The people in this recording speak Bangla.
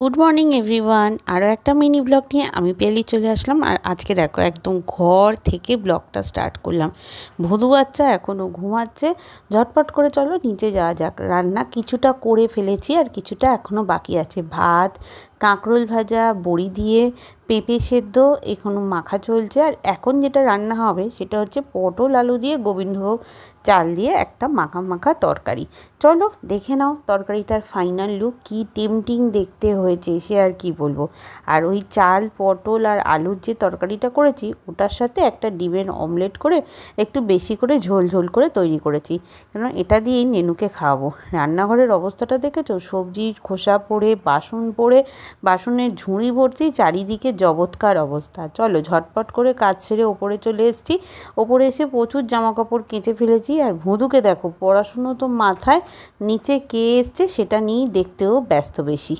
Good morning everyone. আরও একটা মিনি ব্লগ নিয়ে আমি পেলি চলে আসলাম। আর আজকে দেখো একদম ঘর থেকে ব্লগটা স্টার্ট করলাম। ভদু বাচ্চা এখনও ঘুমাচ্ছে। ঝটপট করে চলো নিচে যাওয়া যাক। রান্না কিছুটা করে ফেলেছি আর কিছুটা এখনও বাকি আছে। ভাত, কাঁকরোল ভাজা, বড়ি দিয়ে পেঁপে সেদ্ধ এখনও মাখা চলছে। আর এখন যেটা রান্না হবে সেটা হচ্ছে পটল আলু দিয়ে গোবিন্দভোগ চাল দিয়ে একটা মাখা মাখা তরকারি। চলো দেখে নাও তরকারিটার ফাইনাল লুক। কি টেম্পটিং দেখতে হয়েছে সে আর কি বলবো। আর ওই চাল, পটল আর আলুর যে তরকারিটা করেছি ওটার সাথে একটা ডিমের অমলেট করে একটু বেশি করে ঝোল ঝোল করে তৈরি করেছি, কারণ এটা দিয়েই নেনুকে খাওয়াবো। রান্নাঘরের অবস্থাটা দেখেছো? সবজির খোসা পড়ে, বাসন পড়ে, বাসনের ঝুড়ি ভর্তি, চারিদিকে জবৎকার অবস্থা। চলো ঝটপট করে কাজ সেরে ওপরে চলে এসেছি। ওপরে এসে প্রচুর জামাকাপড় কেচে ফেলেছি। আর ভুঁদুকে দেখো, পড়াশুনো তো মাথায়, নিচে কে এসছে সেটা নিয়েই দেখতেও ব্যস্ত বেশি।